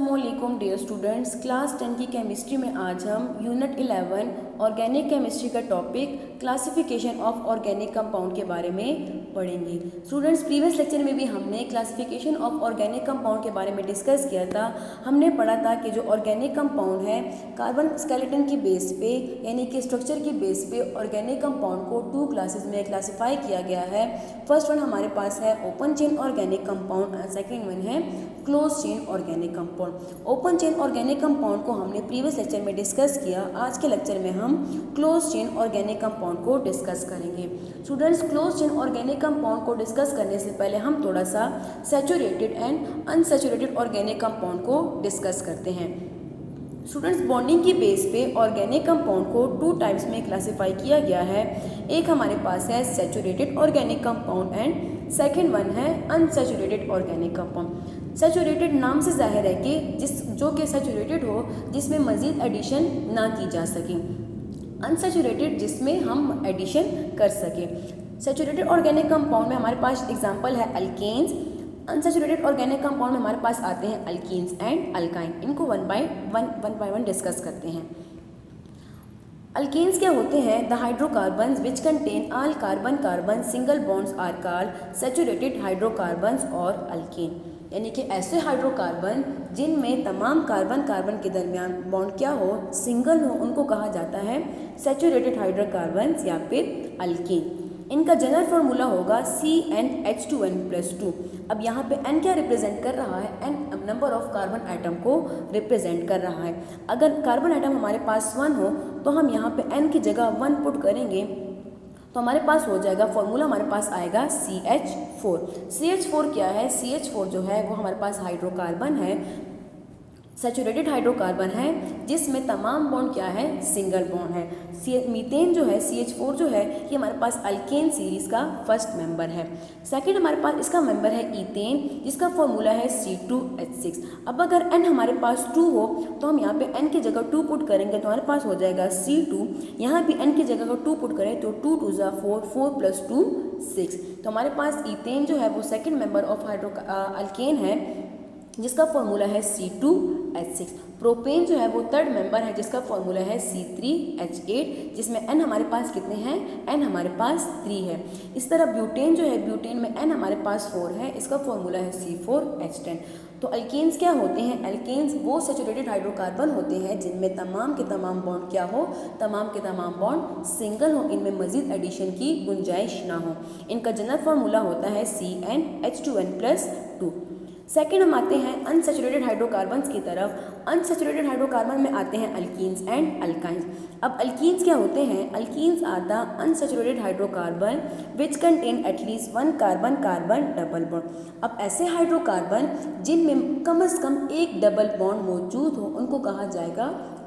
अस्सलामुअलैकुम dear students, class 10 की chemistry में आज हम यूनिट 11 ऑर्गेनिक केमिस्ट्री का topic classification of organic compound के बारे में पढ़ेंगे। स्टूडेंट्स, प्रीवियस लेक्चर में भी हमने क्लासिफिकेशन ऑफ ऑर्गेनिक कंपाउंड के बारे में डिस्कस किया था। हमने पढ़ा था कि जो ऑर्गेनिक कंपाउंड है कार्बन स्केलेटन की बेस पे यानी कि स्ट्रक्चर की बेस पे ऑर्गेनिक कंपाउंड को 2 क्लासेस में क्लासीफाई किया गया है। फर्स्ट वन हमारे पास है open chain organic compound and second one है close chain organic compound. Open chain organic compound को हमने प्रीवियस लेक्चर में डिस्कस किया। आज के लेक्चर में हम क्लोज चेन ऑर्गेनिक कंपाउंड को डिस्कस करेंगे। Students, close chain organic compound को डिस्कस करने से पहले हम थोड़ा सा saturated and unsaturated organic compound को डिस्कस करते हैं। स्टूडेंट्स, बॉन्डिंग की बेस पे ऑर्गेनिक कंपाउंड को 2 टाइप्स में क्लासीफाई किया गया है। एक हमारे पास है saturated organic compound and second one है अनसैचुरेटेड ऑर्गेनिक कंपाउंड। सैचुरेटेड नाम से जाहिर है कि जो कि सैचुरेटेड हो, जिसमें मज़ीद एडिशन ना की जा सके। अनसैचुरेटेड जिसमें हम एडिशन कर सकें। सैचुरेटेड ऑर्गेनिक कंपाउंड में हमारे पास एग्जांपल है अल्केन्स। अनसैचुरेटेड ऑर्गेनिक कंपाउंड में हमारे पास आते हैं अल्कीन्स एंड अल्काइन। इनको वन बाय वन डिस्कस करते हैं। अल्केन्स क्या होते हैं? The hydrocarbons which contain all carbon carbon single bonds are called saturated hydrocarbons और अल्केन। यानी कि ऐसे हाइड्रोकार्बन जिनमें तमाम कार्बन कार्बन के दरमियान बॉन्ड क्या हो, सिंगल हो, उनको कहा जाता है सैचुरेटेड हाइड्रोकार्बन्स या फिर अल्केन। इनका जनरल फार्मूला होगा CnH2n+2। अब यहाँ पे n क्या रिप्रेजेंट कर रहा है? n number of carbon atom को रिप्रेजेंट कर रहा है। अगर कार्बन आइटम हमारे पास 1 हो तो हम यहाँ पे n की जगह 1 पुट करेंगे तो हमारे पास हो जाएगा, फॉर्मूला हमारे पास आएगा CH4। CH4 क्या है? CH4 जो है वो हमारे पास हाइड्रोकार्बन है, सैचुरेटेड हाइड्रोकार्बन है जिसमें तमाम बॉन्ड क्या है? सिंगल बॉन्ड है। मीथेन जो है CH4 जो है ये हमारे पास अल्केन सीरीज का फर्स्ट मेंबर है। सेकंड हमारे पास इसका मेंबर है ईथेन जिसका फॉर्मूला है C2H6। अब अगर n हमारे पास 2 हो तो हम यहाँ पे n की जगह 2 पुट करेंगे तो हमारे पास हो जाएगा C2। यहाँ भी n की जगह अगर 2 पुट करें तो 2 2 4, 4 + 2 6। तो हमारे पास ईथेन जो है वो सेकेंड मेंबर ऑफ अल्केन है जिसका फॉर्मूला है C2H6। प्रोपेन जो है वो थर्ड मेंबर है जिसका फॉर्मूला है C3H8 जिसमें n हमारे पास कितने हैं? n हमारे पास 3 है। इस तरह ब्यूटेन जो है, ब्यूटेन में n हमारे पास 4 है, इसका फॉर्मूला है C4H10। तो अल्केन्स क्या होते हैं? अल्केन्स वो सैचुरेटेड हाइड्रोकार्बन होते हैं जिनमें तमाम के तमाम बॉन्ड क्या हो? तमाम के तमाम बॉन्ड सिंगल हो, इनमें मजीद एडिशन की गुंजाइश ना हो। इनका जनरल फार्मूला होता है CnH2n+2। सेकेंड हम आते हैं अनसैचुरेटेड हाइड्रोकार्बन्स की तरफ। अनसैचुरेटेड हाइड्रोकार्बन में आते हैं अल्कीन्स एंड अल्काइंस। अब अल्कीन्स क्या होते हैं? Alkenes are the unsaturated hydrocarbon which contain at least 1 carbon carbon double bond. अब ऐसे हाइड्रोकार्बन जिनमें कम से कम एक डबल बॉन्ड मौजूद हो उनको कहा जाएगा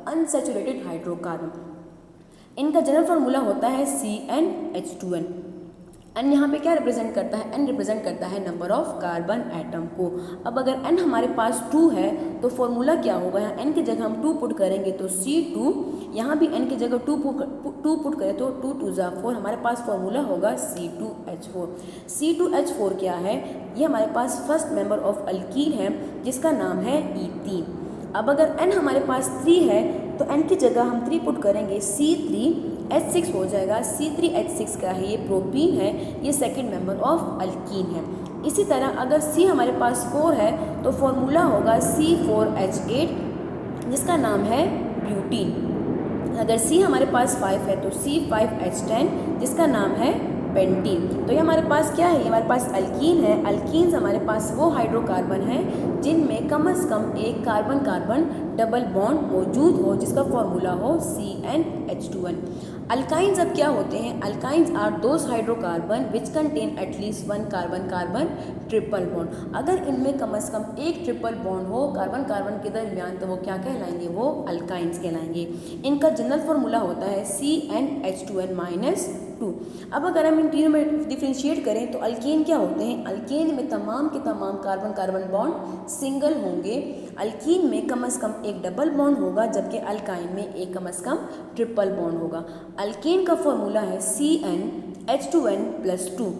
अनसैचुरेटेड हाइड्रोकार्बन। इनका जनरल फार्मूला होता है CnH2n। n यहाँ पे क्या रिप्रेजेंट करता है? n रिप्रेजेंट करता है नंबर ऑफ कार्बन एटम को। अब अगर n हमारे पास 2 है तो फॉर्मूला क्या होगा? यहाँ n की जगह हम 2 पुट करेंगे तो C2। यहाँ भी n की जगह 2 पुट करें तो 2 2 4, हमारे पास फॉर्मूला होगा C2H4। C2H4 क्या है? ये हमारे पास फर्स्ट मेंबर ऑफ अल्कीन है जिसका नाम है ईथीन। अब अगर n हमारे पास 3 है तो n की जगह हम 3 पुट करेंगे C3H6 हो जाएगा। C3H6 का है, ये प्रोपीन है, ये सेकंड मेंबर ऑफ अल्कीन है। इसी तरह अगर C हमारे पास 4 है तो फॉर्मूला होगा C4H8 जिसका नाम है ब्यूटीन। अगर C हमारे पास 5 है तो C5H10 जिसका नाम है पेंटीन। तो ये हमारे पास क्या है? ये हमारे पास अल्कीन है। अल्कीन्स हमारे पास वो हाइड्रोकार्बन है जिनमें कम से कम एक कार्बन कार्बन डबल बॉन्ड मौजूद हो जिसका फॉर्मूला हो CnH2n। अल्काइंस अब क्या होते हैं? Alkynes are those hydrocarbon which contain at least 1 carbon carbon triple bond. अगर इनमें कम से कम एक ट्रिपल बॉन्ड हो कार्बन कार्बन के दरमियान तो वो क्या कहलाएंगे? वो अल्काइंस कहलाएंगे। इनका जनरल फार्मूला होता है CnH2n-2। अब अगर हम इन तीनों में डिफ्रेंशिएट करें तो अल्केन क्या होते हैं? अल्केन में तमाम के तमाम कार्बन कार्बन बॉन्ड सिंगल होंगे। अल्कीन में कम से कम एक डबल बॉन्ड होगा जबकि अल्काइन में एक कम से कम ट्रिपल बॉन्ड होगा। अल्केन का फॉर्मूला है CnH2n+2।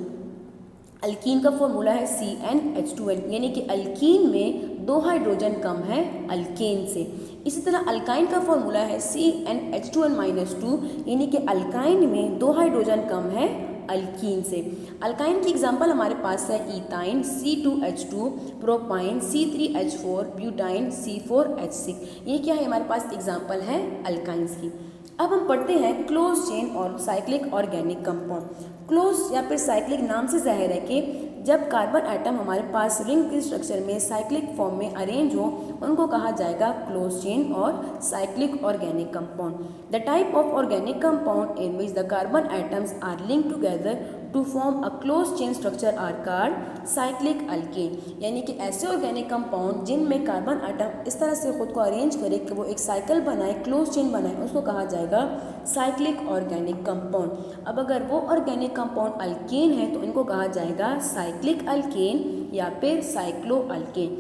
अल्कीन का फॉर्मूला है CnH2n, यानी कि अल्कीन में 2 हाइड्रोजन कम है अल्केन से। इसी तरह अल्काइन का फॉर्मूला है CnH2n-2, यानी कि अल्काइन में 2 हाइड्रोजन कम है अल्कीन से। अल्काइन की एग्जांपल हमारे पास है ethyne C2H2, propyne C3H4, butyne C4H6। ये क्या है, हमारे पास एग्जांपल है अल्काइंस की। अब हम पढ़ते हैं क्लोज चेन और साइक्लिक ऑर्गेनिक कंपाउंड। क्लोज या फिर साइक्लिक नाम से जाहिर है कि जब कार्बन एटम हमारे पास रिंग के स्ट्रक्चर में साइक्लिक फॉर्म में अरेंज हो, उनको कहा जाएगा क्लोज चेन और cyclic organic compound. The type of organic compound in which the carbon atoms are linked together to form a close chain structure are called cyclic alkane, यानी कि ऐसे organic compound जिनमें carbon atom इस तरह से खुद को अरेंज करे कि वो एक साइकिल बनाए, क्लोज चेन बनाए, उसको कहा जाएगा साइक्लिक ऑर्गेनिक कंपाउंड। अब अगर वो ऑर्गेनिक कंपाउंड अल्केन है तो इनको कहा जाएगा साइक्लिक अल्केन या फिर साइक्लो अल्केन।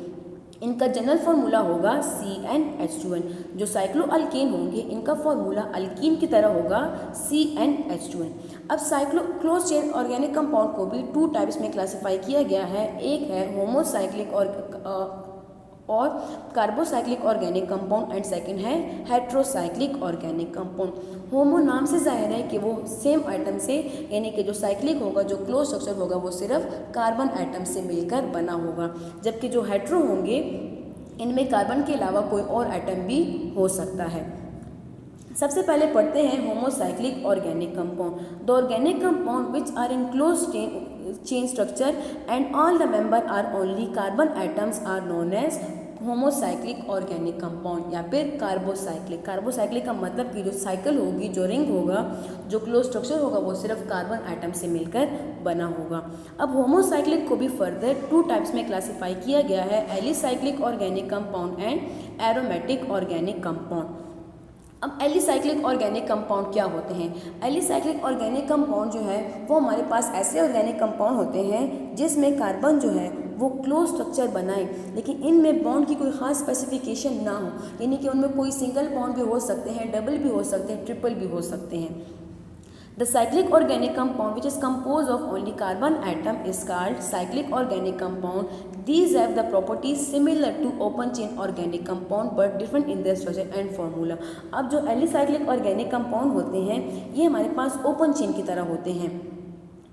इनका जनरल फार्मूला होगा CnH2n। जो साइक्लो अल्केन होंगे इनका फार्मूला अल्कीन की तरह होगा CnH2n। अब cyclo close chain organic compound को भी 2 टाइप्स में क्लासिफाई किया गया है। एक है होमोसाइक्लिक और carbocyclic organic compound and second है हेट्रोसाइक्लिक ऑर्गेनिक कंपाउंड। होमो नाम से जाहिर है कि वो सेम आइटम से, यानी कि जो साइक्लिक होगा, जो क्लोज स्ट्रक्चर होगा, वो सिर्फ कार्बन आइटम से मिलकर बना होगा, जबकि जो हेट्रो होंगे इनमें कार्बन के अलावा कोई और आइटम भी हो सकता है। सबसे पहले पढ़ते हैं homocyclic organic compound. The organic compound which are in close chain structure and all the member are only carbon atoms are known as homocyclic organic compound या फिर कार्बोसाइक्लिक। कार्बोसाइक्लिक का मतलब कि जो साइकिल होगी, जो रिंग होगा, जो क्लोज स्ट्रक्चर होगा, वो सिर्फ कार्बन आइटम से मिलकर बना होगा। अब होमोसाइक्लिक को भी फर्दर 2 टाइप्स में क्लासिफाई किया गया है, alicyclic organic compound and aromatic organic compound. अब एलिसाइक्लिक ऑर्गेनिक कंपाउंड क्या होते हैं? एलिसाइक्लिक ऑर्गेनिक कंपाउंड जो है वो हमारे पास ऐसे ऑर्गेनिक कंपाउंड होते हैं जिसमें कार्बन जो है वो क्लोज स्ट्रक्चर बनाए, लेकिन इनमें बॉन्ड की कोई ख़ास स्पेसिफिकेशन ना हो, यानी कि उनमें कोई सिंगल बॉन्ड भी हो सकते हैं, डबल भी हो सकते हैं, ट्रिपल भी हो सकते हैं। The cyclic organic compound which is composed of only carbon atom is called cyclic organic compound. These have the properties similar to open chain organic compound but different in their structure and formula. अब जो alicyclic organic compound होते हैं ये हमारे पास open chain की तरह होते हैं,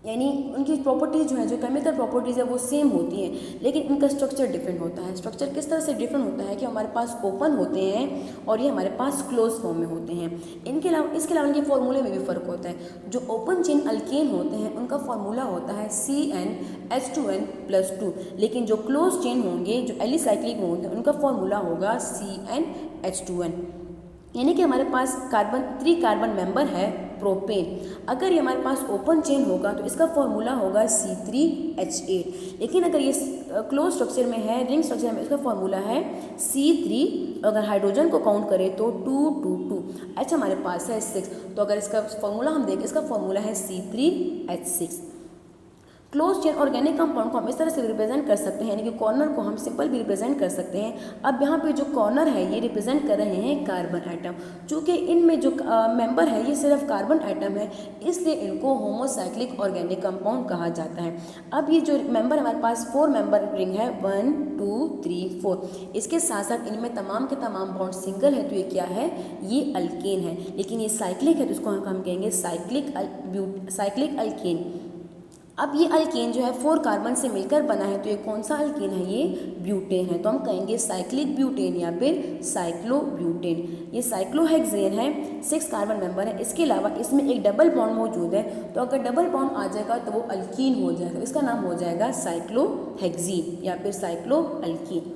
यानी उनकी प्रॉपर्टीज़ जो है, जो केमिकल प्रॉपर्टीज़ है वो सेम होती हैं, लेकिन इनका स्ट्रक्चर डिफरेंट होता है। स्ट्रक्चर किस तरह से डिफरेंट होता है कि हमारे पास ओपन होते हैं और ये हमारे पास क्लोज फॉर्म में होते हैं। इसके अलावा इनके फॉर्मूले में भी फ़र्क होता है। जो ओपन चेन अल्केन होते हैं उनका फॉर्मूला होता है CnH2n+2, लेकिन जो क्लोज चेन होंगे, जो एलिसाइक्लिक होंगे, उनका फॉर्मूला होगा CnH2n। यानी कि हमारे पास 3 कार्बन मेंबर है प्रोपेन। अगर ये हमारे पास ओपन चेन होगा तो इसका फॉर्मूला होगा C3H8, लेकिन अगर ये क्लोज स्ट्रक्चर में है, रिंग स्ट्रक्चर में, इसका फॉर्मूला है C3। अगर हाइड्रोजन को काउंट करें तो 222, अच्छा हमारे पास है 6, तो अगर इसका फॉर्मूला हम देखें, इसका फॉर्मूला है C3H6। Close chain organic compound को हम इस तरह से रिप्रेजेंट कर सकते हैं, यानी कि कॉर्नर को हम सिंपल भी रिप्रेजेंट कर सकते हैं। अब यहाँ पे जो कॉर्नर है ये रिप्रेजेंट कर रहे हैं कार्बन आइटम। चूँकि इनमें जो मेंबर है ये सिर्फ कार्बन आइटम है, इसलिए इनको होमोसाइक्लिक ऑर्गेनिक कंपाउंड कहा जाता है। अब ये जो मेंबर हमारे पास 4 मेंबर रिंग है, 1 2 3 4, इसके साथ साथ इनमें तमाम के तमाम बॉन्ड सिंगल है, तो ये क्या है, ये अल्केन है। लेकिन ये साइक्लिक है तो इसको हम कहेंगे साइक्लिक अल्केन। अब ये अल्केन जो है 4 कार्बन से मिलकर बना है, तो ये कौन सा अल्केन है, ये ब्यूटेन है, तो हम कहेंगे साइक्लिक ब्यूटेन या फिर साइक्लो ब्यूटेन। ये साइक्लोहेक्सेन है, 6 कार्बन मेंबर है, इसके अलावा इसमें एक डबल बॉन्ड मौजूद है, तो अगर डबल बॉन्ड आ जाएगा तो वो अल्कीन हो जाएगा, इसका नाम हो जाएगा साइक्लोहेक्सीन या फिर साइक्लो अल्कीन।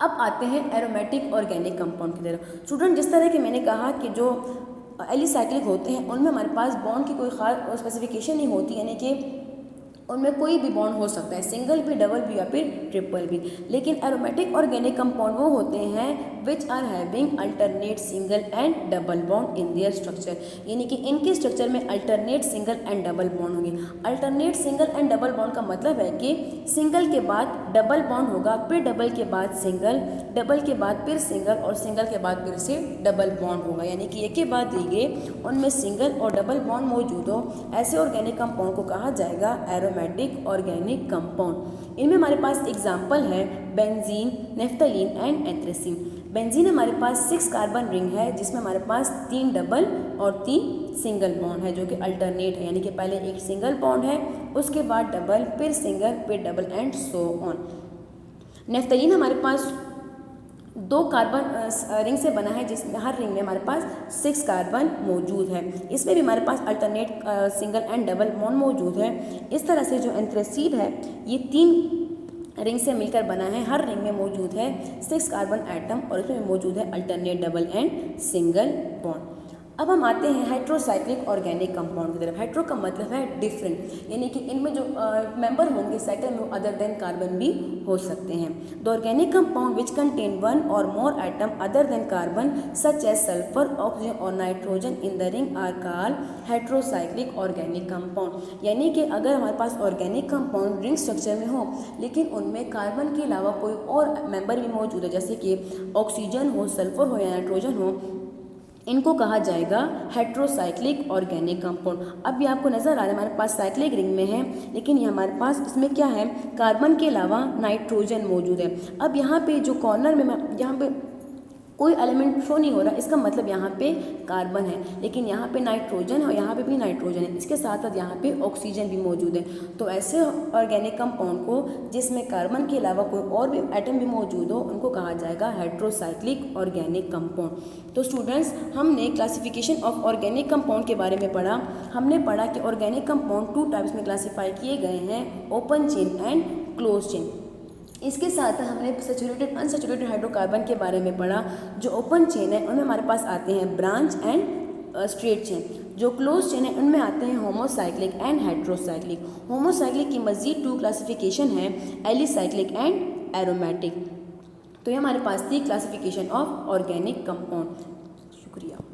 अब आते हैं एरोमेटिक ऑर्गेनिक कंपाउंड की तरफ। स्टूडेंट, जिस तरह के मैंने कहा कि जो एलिसाइक्लिक होते हैं उनमें हमारे पास बॉन्ड की कोई खास स्पेसिफिकेशन नहीं होती, यानी कि उनमें कोई भी बॉन्ड हो सकता है, सिंगल भी, डबल भी या फिर ट्रिपल भी। लेकिन एरोमेटिक ऑर्गेनिक कंपाउंड वो होते हैं which are having alternate single and double bond in their structure, यानी कि इनके स्ट्रक्चर में alternate single and double bond होंगे। Alternate single and double bond का मतलब है कि सिंगल के बाद डबल बॉन्ड होगा, फिर डबल के बाद सिंगल, डबल के बाद फिर सिंगल और सिंगल के बाद फिर से डबल बॉन्ड होगा, यानी कि एक के बाद दिए उनमें सिंगल और डबल बॉन्ड मौजूद हो। ऐसे ऑर्गेनिक कंपाउंड को कहा जाएगा एरोमेटिक एरोमेटिक ऑर्गेनिक कंपाउंड। इनमें हमारे पास एग्जाम्पल है बेंजीन, नेफ्थलीन एंड एंथ्रेसीन। बेंजीन हमारे पास 6 कार्बन रिंग है जिसमें हमारे पास 3 डबल और 3 सिंगल बॉन्ड है जो कि अल्टरनेट है, यानी कि पहले एक सिंगल बॉन्ड है, उसके बाद डबल, फिर सिंगल, फिर double and so on. Naphthalene हमारे पास 2 कार्बन रिंग से बना है जिसमें हर रिंग में हमारे पास 6 कार्बन मौजूद है। इसमें भी हमारे पास alternate single and double bond मौजूद है। इस तरह से जो एंथ्रेसीन है ये 3 रिंग से मिलकर बना है, हर रिंग में मौजूद है 6 कार्बन एटम और इसमें मौजूद है alternate double and single bond. अब हम आते हैं हेट्रोसाइक्लिक ऑर्गेनिक कंपाउंड की तरफ। हेट्रो का मतलब है डिफरेंट, यानी कि इनमें जो मेंबर होंगे साइकिल में अदर देन कार्बन भी हो सकते हैं। The organic compound which contain 1 or more atom other than carbon such as sulphur, oxygen और nitrogen in the ring are called heterocyclic organic compound. यानी कि अगर हमारे पास ऑर्गेनिक कंपाउंड रिंग स्ट्रक्चर में हो लेकिन उनमें कार्बन के अलावा कोई और मेंबर भी मौजूद है, जैसे कि ऑक्सीजन हो, सल्फर हो या नाइट्रोजन हो, इनको कहा जाएगा हेट्रोसाइक्लिक ऑर्गेनिक कंपाउंड। अब ये आपको नजर आ रहा है हमारे पास साइक्लिक रिंग में है, लेकिन ये हमारे पास इसमें क्या है, कार्बन के अलावा नाइट्रोजन मौजूद है। अब यहाँ पे जो कॉर्नर में यहाँ पे कोई एलिमेंट शो नहीं हो रहा, इसका मतलब यहाँ पे कार्बन है, लेकिन यहाँ पे नाइट्रोजन है और यहाँ पे भी नाइट्रोजन है, इसके साथ साथ यहाँ पे ऑक्सीजन भी मौजूद है। तो ऐसे ऑर्गेनिक कंपाउंड को जिसमें कार्बन के अलावा कोई और भी एटम भी मौजूद हो उनको कहा जाएगा हेट्रोसाइक्लिक ऑर्गेनिक कंपाउंड। तो स्टूडेंट्स, हमने क्लासिफिकेशन ऑफ ऑर्गेनिक कंपाउंड के बारे में पढ़ा। हमने पढ़ा कि ऑर्गेनिक कंपाउंड 2 टाइप्स में क्लासीफाई किए गए हैं, open chain and close chain. इसके साथ हमने सैचुरेटेड अनसैचुरेटेड हाइड्रोकार्बन के बारे में पढ़ा। जो ओपन चेन है उनमें हमारे पास आते हैं ब्रांच एंड स्ट्रेट चेन। जो क्लोज चेन है उनमें आते हैं होमोसाइक्लिक एंड हेट्रोसाइक्लिक। होमोसाइक्लिक की मजीद 2 क्लासिफिकेशन है, एलिसाइक्लिक एंड एरोमेटिक। तो ये हमारे पास थी क्लासिफिकेशन ऑफ ऑर्गेनिक कंपाउंड। शुक्रिया।